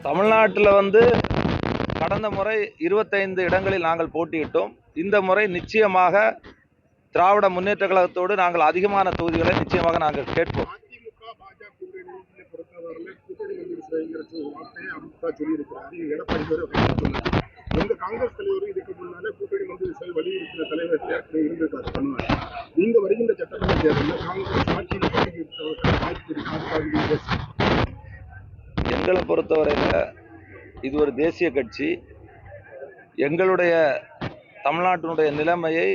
தமிழ்நாட்டில் கடந்த முறை 25 இடங்களில் நாங்கள் போட்டியிட்டோம். இந்த முறை நிச்சயமாக திராவிட முன்னேற்ற கழகத்தோடு நாங்கள் அதிகமான தொகுதிகளை நிச்சயமாக நாங்கள் கேட்போம். அதிமுக பாஜக கூட்டணியை பொறுத்தவரையில கூட்டணி வந்துருச்சுங்கிற வார்த்தையை அமித்ஷா சொல்லியிருக்கிறாரு. எடப்பாடி சொன்னார். எங்க காங்கிரஸ் தலைவர் இதுக்கு முன்னாலே கூட்டணி வந்து வலியுறுத்தின தலைவர் இருந்திருக்காரு பண்ணுவார். நீங்க வருகின்ற சட்டமன்ற தேர்தலில் காங்கிரஸ் ஆட்சியில் வாய்ப்பு இருக்கு. எங்களை பொறுத்தவரையில் இது ஒரு தேசிய கட்சி. எங்களுடைய தமிழ்நாட்டினுடைய நிலைமையை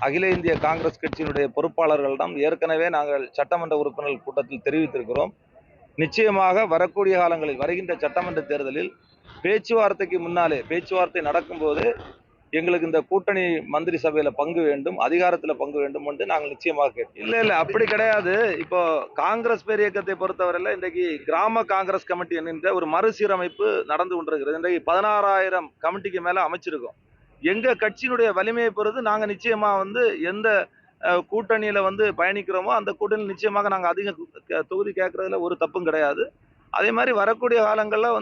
அகில இந்திய காங்கிரஸ் கட்சியினுடைய பொறுப்பாளர்களிடம் ஏற்கனவே நாங்கள் சட்டமன்ற உறுப்பினர்கள் கூட்டத்தில் தெரிவித்திருக்கிறோம். நிச்சயமாக வரக்கூடிய காலங்களில் வருகின்ற சட்டமன்ற தேர்தலில் பேச்சுவார்த்தைக்கு முன்னாலே பேச்சுவார்த்தை நடக்கும்போது எங்களுக்கு இந்த கூட்டணி மந்திரி சபையில பங்கு வேண்டும், அதிகாரத்தில் பங்கு வேண்டும் என்று நாங்கள் நிச்சயமாக கேட்போம். இல்ல அப்படி கிடையாது. இப்போ காங்கிரஸ் பேர் இயக்கத்தை பொறுத்தவரையில் இன்றைக்கு கிராம காங்கிரஸ் கமிட்டி என்கின்ற ஒரு மறுசீரமைப்பு நடந்து கொண்டிருக்கிறது. இன்றைக்கு 16,000 கமிட்டிக்கு மேல அமைச்சிருக்கோம். எங்க கட்சியினுடைய வலிமையை பொறுத்து நாங்க நிச்சயமா எந்த கூட்டணியில பயணிக்கிறோமோ அந்த கூட்டணியில் நிச்சயமாக நாங்க அதிக தொகுதி கேட்கறதுல ஒரு தப்பும் கிடையாது. அதே மாதிரி வரக்கூடிய காலங்களில்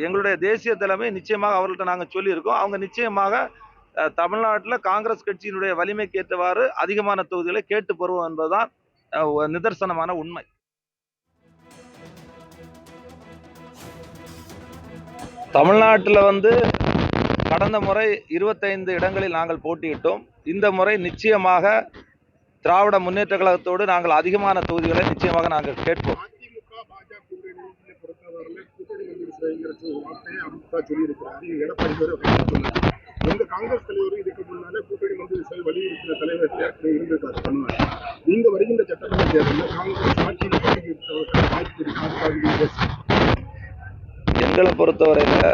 எங்களுடைய தேசிய தலைமை நிச்சயமாக அவர்கள்ட்ட நாங்கள் சொல்லியிருக்கோம். அவங்க நிச்சயமாக தமிழ்நாட்டில் காங்கிரஸ் கட்சியினுடைய வலிமைக்கு ஏற்றவாறு அதிகமான தொகுதிகளை கேட்டு பெறுவோம் என்பதுதான் நிதர்சனமான உண்மை. தமிழ்நாட்டில் கடந்த முறை 25 இடங்களில் நாங்கள் போட்டியிட்டோம். இந்த முறை நிச்சயமாக திராவிட முன்னேற்ற கழகத்தோடு நாங்கள் அதிகமான தொகுதிகளை நிச்சயமாக நாங்கள் கேட்போம். அதிமுக பாஜக கூட்டணியை பொறுத்தவரையில கூட்டணி வந்துருச்சுங்கிற வார்த்தையை அமித்ஷா சொல்லியிருக்கிறாரு. எடப்பாடி சொன்னார். எங்க காங்கிரஸ் தலைவர் இதுக்கு முன்னாலே கூட்டணி வந்து வலியுறுத்தின தலைவர் இருந்திருக்காரு பண்ணுவார். நீங்க வருகின்ற சட்டமன்ற தேர்தலில் காங்கிரஸ் ஆட்சியில் வாய்ப்பு இருக்கு. எங்களை பொறுத்தவரையில்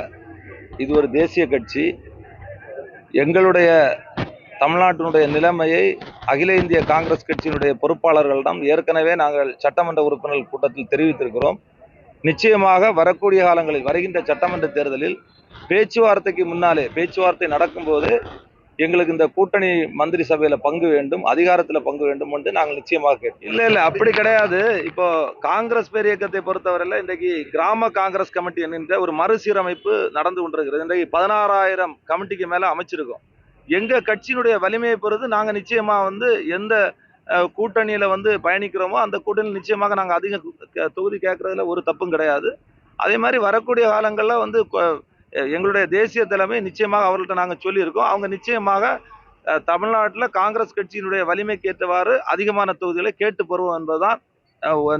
இது ஒரு தேசிய கட்சி. எங்களுடைய தமிழ்நாட்டினுடைய நிலைமையை அகில இந்திய காங்கிரஸ் கட்சியினுடைய பொறுப்பாளர்களிடம் ஏற்கனவே நாங்கள் சட்டமன்ற உறுப்பினர்கள் கூட்டத்தில் தெரிவித்திருக்கிறோம். நிச்சயமாக வரக்கூடிய காலங்களில் வருகின்ற சட்டமன்ற தேர்தலில் பேச்சுவார்த்தைக்கு முன்னாலே பேச்சுவார்த்தை நடக்கும்போது எங்களுக்கு இந்த கூட்டணி மந்திரி சபையில பங்கு வேண்டும், அதிகாரத்தில் பங்கு வேண்டும் என்று நாங்கள் நிச்சயமாக கேட்போம். இல்ல அப்படி கிடையாது. இப்போ காங்கிரஸ் பேர் இயக்கத்தை பொறுத்தவரையில் இன்றைக்கு கிராம காங்கிரஸ் கமிட்டி என்கின்ற ஒரு மறுசீரமைப்பு நடந்து கொண்டிருக்கிறது. இன்றைக்கு 16,000 கமிட்டிக்கு மேல அமைச்சிருக்கோம். எங்க கட்சியினுடைய வலிமையை பொறுத்து நாங்க நிச்சயமா எந்த கூட்டணியில பயணிக்கிறோமோ அந்த கூட்டணியில் நிச்சயமாக நாங்க அதிக தொகுதி கேட்கறதுல ஒரு தப்பும் கிடையாது. அதே மாதிரி வரக்கூடிய காலங்களில் எங்களுடைய தேசிய தலைமை நிச்சயமாக அவர்கள்ட்ட நாங்கள் சொல்லியிருக்கோம். அவங்க நிச்சயமாக தமிழ்நாட்டில் காங்கிரஸ் கட்சியினுடைய வலிமைக்கு ஏற்றவாறு அதிகமான தொகுதிகளை கேட்டு பெறுவோம் என்பதுதான்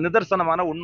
நிதர்சனமான உண்மை.